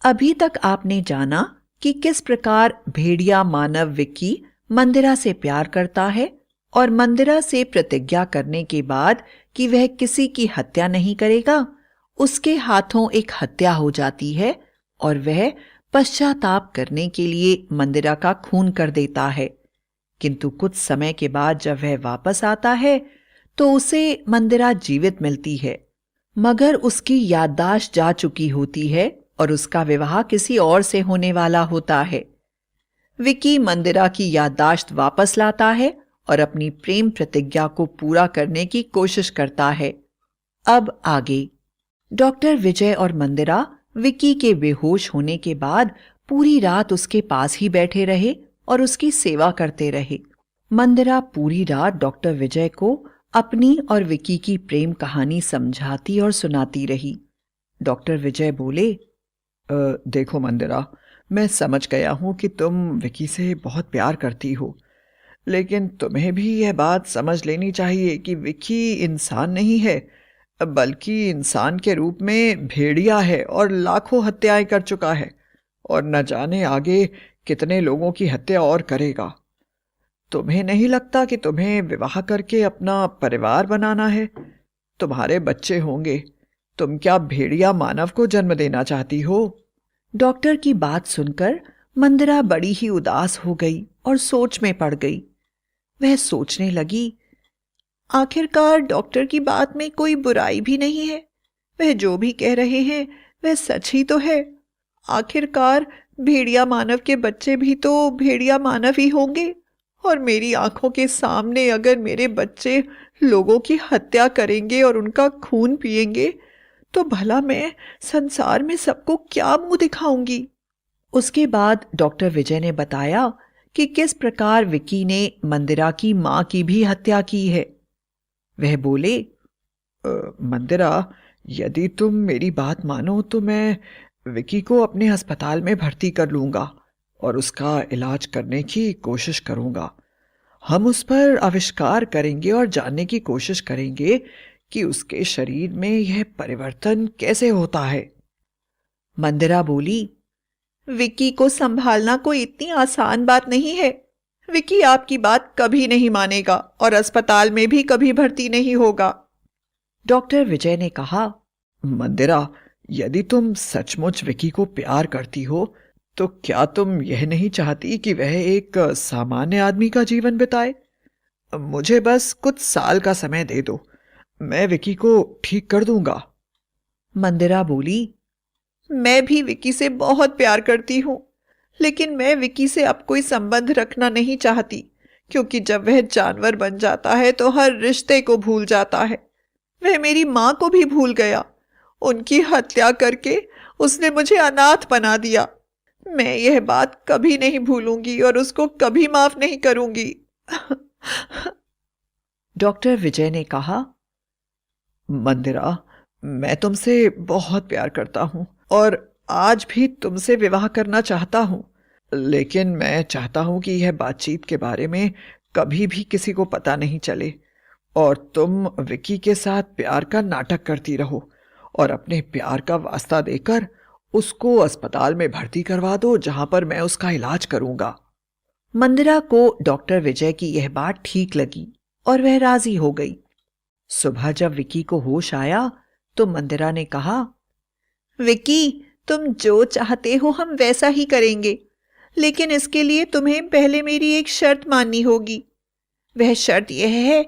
अभी तक आपने जाना कि किस प्रकार भेड़िया मानव विक्की मंदिरा से प्यार करता है और मंदिरा से प्रतिज्ञा करने के बाद कि वह किसी की हत्या नहीं करेगा, उसके हाथों एक हत्या हो जाती है और वह पश्चाताप करने के लिए मंदिरा का खून कर देता है। किंतु कुछ समय के बाद जब वह वापस आता है तो उसे मंदिरा जीवित मिलती है, मगर उसकी याददाश्त जा चुकी होती है और उसका विवाह किसी और से होने वाला होता है। विकी मंदिरा की याददाश्त वापस लाता है और अपनी प्रेम प्रतिज्ञा को पूरा करने की कोशिश करता है। अब आगे डॉक्टर विजय और मंदिरा विकी के बेहोश होने के बाद पूरी रात उसके पास ही बैठे रहे और उसकी सेवा करते रहे। मंदिरा पूरी रात डॉक्टर विजय को अपनी और विकी की प्रेम कहानी समझाती और सुनाती रही। डॉक्टर विजय बोले, देखो मंदिरा, मैं समझ गया हूँ कि तुम विकी से बहुत प्यार करती हो, लेकिन तुम्हें भी यह बात समझ लेनी चाहिए कि विकी इंसान नहीं है, बल्कि इंसान के रूप में भेड़िया है और लाखों हत्याएं कर चुका है और न जाने आगे कितने लोगों की हत्या और करेगा। तुम्हें नहीं लगता कि तुम्हें विवाह करके अपना परिवार बनाना है? तुम्हारे बच्चे होंगे। तुम क्या भेड़िया मानव को जन्म देना चाहती हो? डॉक्टर की बात सुनकर मंदिरा बड़ी ही उदास हो गई और सोच में पड़ गई। वह सोचने लगी, आखिरकार डॉक्टर की बात में कोई बुराई भी नहीं है। वह जो भी कह रहे हैं वह सच ही तो है। आखिरकार भेड़िया मानव के बच्चे भी तो भेड़िया मानव ही होंगे, और मेरी आंखों के सामने अगर मेरे बच्चे लोगों की हत्या करेंगे और उनका खून पिएंगे तो भला मैं संसार में सबको क्या मुंह दिखाऊंगी। उसके बाद डॉक्टर विजय ने बताया कि किस प्रकार विकी ने मंदिरा की मां की भी हत्या की है। वह बोले, मंदिरा, यदि तुम मेरी बात मानो तो मैं विकी को अपने अस्पताल में भर्ती कर लूंगा और उसका इलाज करने की कोशिश करूंगा। हम उस पर आविष्कार करेंगे और जानने की कोशिश करेंगे कि उसके शरीर में यह परिवर्तन कैसे होता है। मंदिरा बोली, विकी को संभालना कोई इतनी आसान बात नहीं है। विकी आपकी बात कभी नहीं मानेगा और अस्पताल में भी कभी भर्ती नहीं होगा। डॉक्टर विजय ने कहा, मंदिरा, यदि तुम सचमुच विकी को प्यार करती हो तो क्या तुम यह नहीं चाहती कि वह एक सामान्य आदमी का जीवन बिताए? मुझे बस कुछ साल का समय दे दो, मैं विकी को ठीक कर दूंगा। मंदिरा बोली, मैं भी विकी से बहुत प्यार करती हूँ, लेकिन मैं विकी से अब कोई संबंध रखना नहीं चाहती, क्योंकि जब वह जानवर बन जाता है तो हर रिश्ते को भूल जाता है। वह मेरी माँ को भी भूल गया। उनकी हत्या करके उसने मुझे अनाथ बना दिया। मैं यह बात कभी नहीं भूलूंगी और उसको कभी माफ नहीं करूंगी। डॉक्टर विजय ने कहा, मंदिरा, मैं तुमसे बहुत प्यार करता हूँ और आज भी तुमसे विवाह करना चाहता हूँ, लेकिन मैं चाहता हूँ कि यह बातचीत के बारे में कभी भी किसी को पता नहीं चले और तुम विकी के साथ प्यार का नाटक करती रहो और अपने प्यार का वास्ता देकर उसको अस्पताल में भर्ती करवा दो, जहां पर मैं उसका इलाज करूंगा। मंदिरा को डॉक्टर विजय की यह बात ठीक लगी और वह राजी हो गई। सुबह जब विकी को होश आया तो मंदिरा ने कहा, विकी, तुम जो चाहते हो हम वैसा ही करेंगे, लेकिन इसके लिए तुम्हें पहले मेरी एक शर्त माननी होगी। वह शर्त यह है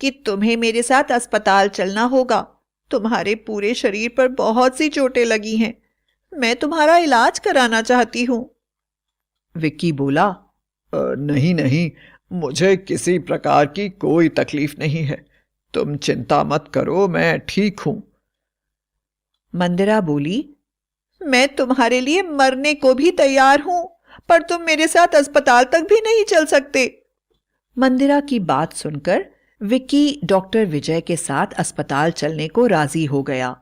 कि तुम्हें मेरे साथ अस्पताल चलना होगा। तुम्हारे पूरे शरीर पर बहुत सी चोटें लगी हैं। मैं तुम्हारा इलाज कराना चाहती हूँ। विक्की बोला, नहीं नहीं, मुझे किसी प्रकार की कोई तकलीफ नहीं है। तुम चिंता मत करो, मैं ठीक हूं। मंदिरा बोली, मैं तुम्हारे लिए मरने को भी तैयार हूं, पर तुम मेरे साथ अस्पताल तक भी नहीं चल सकते। मंदिरा की बात सुनकर विक्की डॉक्टर विजय के साथ अस्पताल चलने को राजी हो गया,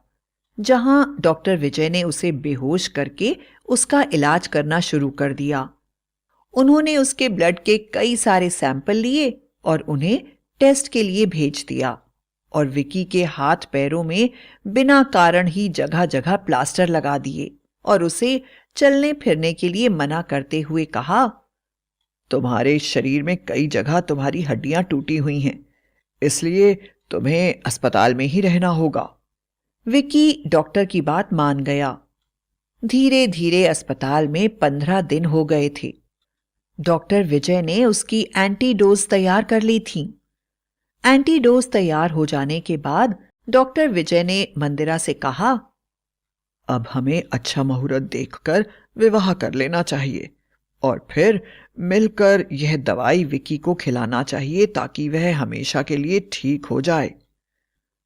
जहां डॉक्टर विजय ने उसे बेहोश करके उसका इलाज करना शुरू कर दिया। उन्होंने उसके ब्लड के कई सारे सैंपल लिए और उन्हें टेस्ट के लिए भेज दिया, और विक्की के हाथ पैरों में बिना कारण ही जगह जगह प्लास्टर लगा दिए और उसे चलने फिरने के लिए मना करते हुए कहा, तुम्हारे शरीर में कई जगह तुम्हारी हड्डियां टूटी हुई हैं, इसलिए तुम्हें अस्पताल में ही रहना होगा। विकी डॉक्टर की बात मान गया। धीरे धीरे अस्पताल में 15 दिन हो गए थे। डॉक्टर विजय ने उसकी एंटीडोज तैयार कर ली थी। एंटीडोज तैयार हो जाने के बाद डॉक्टर विजय ने मंदिरा से कहा, अब हमें अच्छा मुहूर्त देखकर विवाह कर लेना चाहिए और फिर मिलकर यह दवाई विकी को खिलाना चाहिए ताकि वह हमेशा के लिए ठीक हो जाए।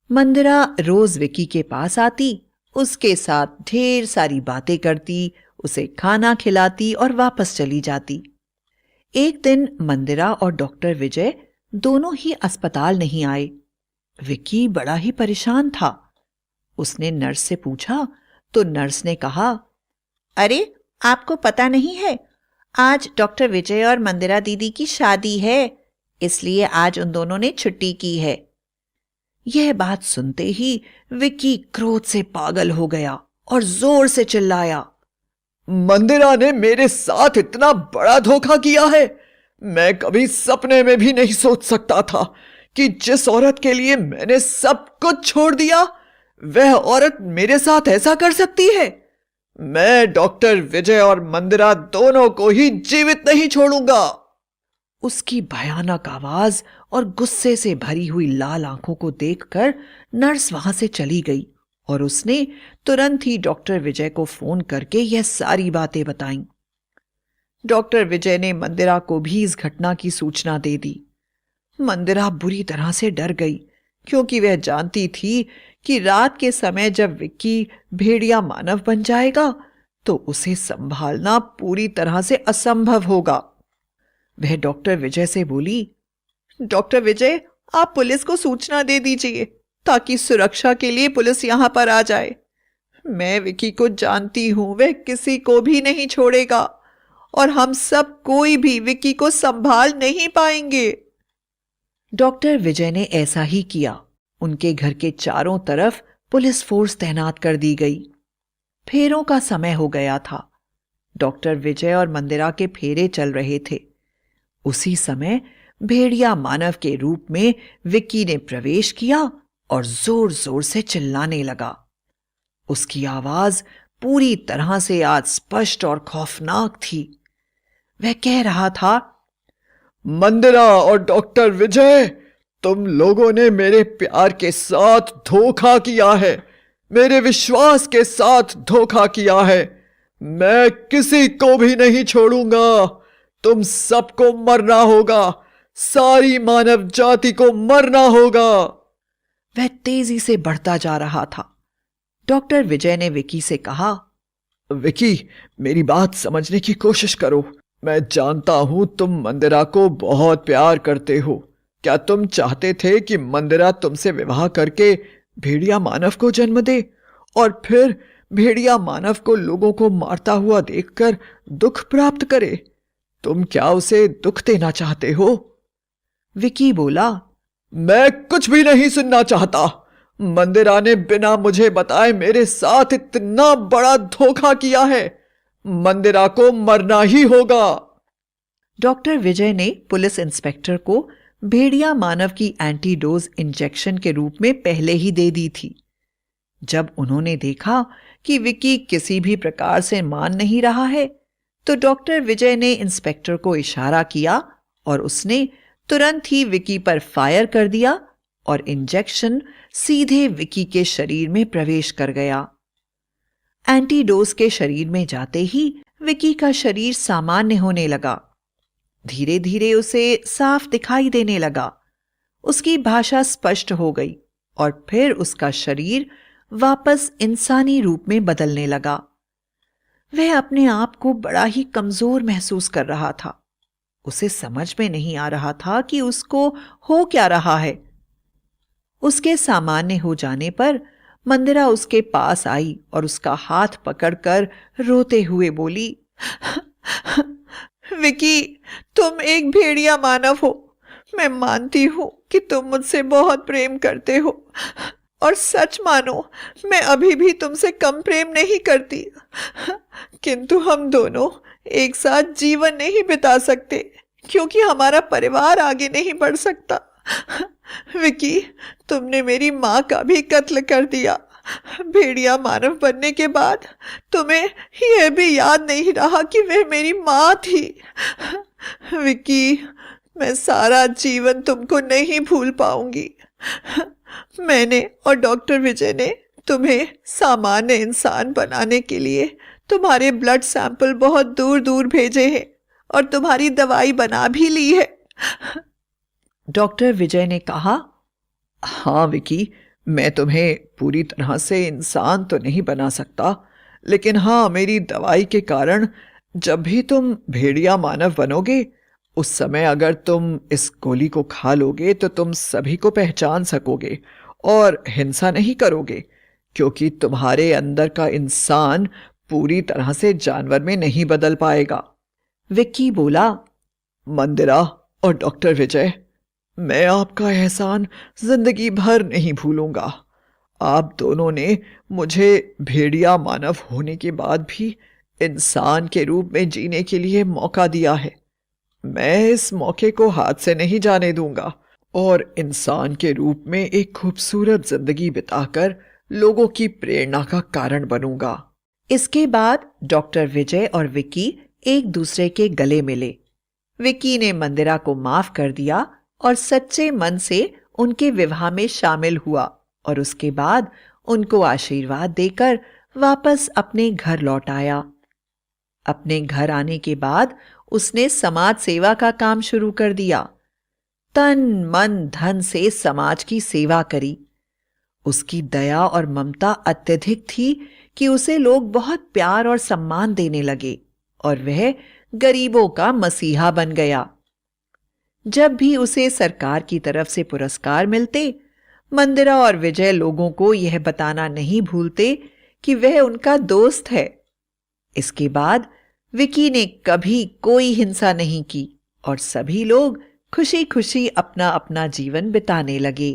मंदिरा रोज विकी के पास आती, उसके साथ ढेर सारी बातें करती, उसे खाना खिलाती और वापस चली जाती। एक दिन मंदिरा और डॉक्टर विजय दोनों ही अस्पताल नहीं आए। विकी बड़ा ही परेशान था। उसने नर्स से पूछा तो नर्स ने कहा, अरे आपको पता नहीं है, आज डॉक्टर विजय और मंदिरा दीदी की शादी है, इसलिए आज उन दोनों ने छुट्टी की है। यह बात सुनते ही विकी क्रोध से पागल हो गया और जोर से चिल्लाया, मंदिरा ने मेरे साथ इतना बड़ा धोखा किया है। मैं कभी सपने में भी नहीं सोच सकता था कि जिस औरत के लिए मैंने सब कुछ छोड़ दिया, वह औरत मेरे साथ ऐसा कर सकती है। मैं डॉक्टर विजय और मंदिरा दोनों को ही जीवित नहीं छोड़ूंगा। उसकी भयानक आवाज और गुस्से से भरी हुई लाल आंखों को देखकर नर्स वहां से चली गई और उसने तुरंत ही डॉक्टर विजय को फोन करके यह सारी बातें बताईं। डॉक्टर विजय ने मंदिरा को भी इस घटना की सूचना दे दी। मंदिरा बुरी तरह से डर गई क्योंकि वह जानती थी कि रात के समय जब विक्की भेड़िया मानव बन जाएगा तो उसे संभालना पूरी तरह से असंभव होगा। वह डॉक्टर विजय से बोली, डॉक्टर विजय, आप पुलिस को सूचना दे दीजिए ताकि सुरक्षा के लिए पुलिस यहां पर आ जाए। मैं विकी को जानती हूं, वह किसी को भी नहीं छोड़ेगा और हम सब कोई भी विकी को संभाल नहीं पाएंगे। डॉक्टर विजय ने ऐसा ही किया। उनके घर के चारों तरफ पुलिस फोर्स तैनात कर दी गई। फेरों का समय हो गया था। डॉक्टर विजय और मंदिरा के फेरे चल रहे थे। उसी समय भेड़िया मानव के रूप में विक्की ने प्रवेश किया और जोर जोर से चिल्लाने लगा। उसकी आवाज पूरी तरह से आज स्पष्ट और खौफनाक थी। वह कह रहा था, मंदिरा और डॉक्टर विजय, तुम लोगों ने मेरे प्यार के साथ धोखा किया है, मेरे विश्वास के साथ धोखा किया है। मैं किसी को भी नहीं छोड़ूंगा। तुम सबको मरना होगा, सारी मानव जाति को मरना होगा। वह तेजी से बढ़ता जा रहा था। डॉक्टर विजय ने विकी से कहा, विकी, मेरी बात समझने की कोशिश करो। मैं जानता हूं तुम मंदिरा को बहुत प्यार करते हो। क्या तुम चाहते थे कि मंदिरा तुमसे विवाह करके भेड़िया मानव को जन्म दे और फिर भेड़िया मानव को लोगों को मारता हुआ देखकर दुख प्राप्त करे? तुम क्या उसे दुख देना चाहते हो? विकी बोला, मैं कुछ भी नहीं सुनना चाहता। मंदिरा ने बिना मुझे बताए मेरे साथ इतना बड़ा धोखा किया है। मंदिरा को मरना ही होगा। डॉक्टर विजय ने पुलिस इंस्पेक्टर को भेड़िया मानव की एंटीडोज इंजेक्शन के रूप में पहले ही दे दी थी। जब उन्होंने देखा कि विकी किसी भी प्रकार से मान नहीं रहा है, तो डॉक्टर विजय ने इंस्पेक्टर को इशारा किया और उसने तुरंत ही विकी पर फायर कर दिया और इंजेक्शन सीधे विकी के शरीर में प्रवेश कर गया। एंटीडोज के शरीर में जाते ही विकी का शरीर सामान्य होने लगा। धीरे धीरे उसे साफ दिखाई देने लगा। उसकी भाषा स्पष्ट हो गई और फिर उसका शरीर वापस इंसानी रूप में बदलने लगा। वह अपने आप को बड़ा ही कमजोर महसूस कर रहा था। उसे समझ में नहीं आ रहा था कि उसको हो क्या रहा है। उसके सामान्य हो जाने पर मंदिरा उसके पास आई और उसका हाथ पकड़कर रोते हुए बोली, विकी, तुम एक भेड़िया मानव हो। मैं मानती हूं कि तुम मुझसे बहुत प्रेम करते हो और सच मानो, मैं अभी भी तुमसे कम प्रेम नहीं करती, किंतु हम दोनों एक साथ जीवन नहीं बिता सकते क्योंकि हमारा परिवार आगे नहीं बढ़ सकता। विकी, तुमने मेरी माँ का भी कत्ल कर दिया। भेड़िया मानव बनने के बाद तुम्हें यह भी याद नहीं रहा कि वह मेरी माँ थी। विकी, मैं सारा जीवन तुमको नहीं भूल पाऊंगी। मैंने और डॉक्टर विजय ने तुम्हें सामान्य इंसान बनाने के लिए तुम्हारे ब्लड सैंपल बहुत दूर दूर भेजे हैं और तुम्हारी दवाई बना भी ली है। डॉक्टर विजय ने कहा, हाँ विकी, मैं तुम्हें पूरी तरह से इंसान तो नहीं बना सकता, लेकिन हाँ, मेरी दवाई के कारण जब भी तुम भेड़िया मानव बनोगे, उस समय अगर तुम इस गोली को खा लोगे तो तुम सभी को पहचान सकोगे और हिंसा नहीं करोगे, क्योंकि तुम्हारे अंदर का इंसान पूरी तरह से जानवर में नहीं बदल पाएगा। विक्की बोला, मंदिरा और डॉक्टर विजय, मैं आपका एहसान जिंदगी भर नहीं भूलूंगा। आप दोनों ने मुझे भेड़िया मानव होने के बाद भी इंसान के रूप में जीने के लिए मौका दिया है। मैं इस मौके को हाथ से नहीं जाने दूंगा और इंसान के रूप में एक खूबसूरत जिंदगी बिताकर लोगों की प्रेरणा का कारण बनूंगा। इसके बाद डॉक्टर विजय और विक्की एक दूसरे के गले मिले। विक्की ने मंदिरा को माफ कर दिया और सच्चे मन से उनके विवाह में शामिल हुआ और उसके बाद उनको आशीर्वाद देकर वापस अपने घर लौट आया। अपने घर आने के बाद उसने समाज सेवा का काम शुरू कर दिया। तन मन धन से समाज की सेवा करी। उसकी दया और ममता अत्यधिक थी कि उसे लोग बहुत प्यार और सम्मान देने लगे और वह गरीबों का मसीहा बन गया। जब भी उसे सरकार की तरफ से पुरस्कार मिलते, मंदिरा और विजय लोगों को यह बताना नहीं भूलते कि वह उनका दोस्त है। इसके बाद विकी ने कभी कोई हिंसा नहीं की और सभी लोग खुशी खुशी अपना अपना जीवन बिताने लगे।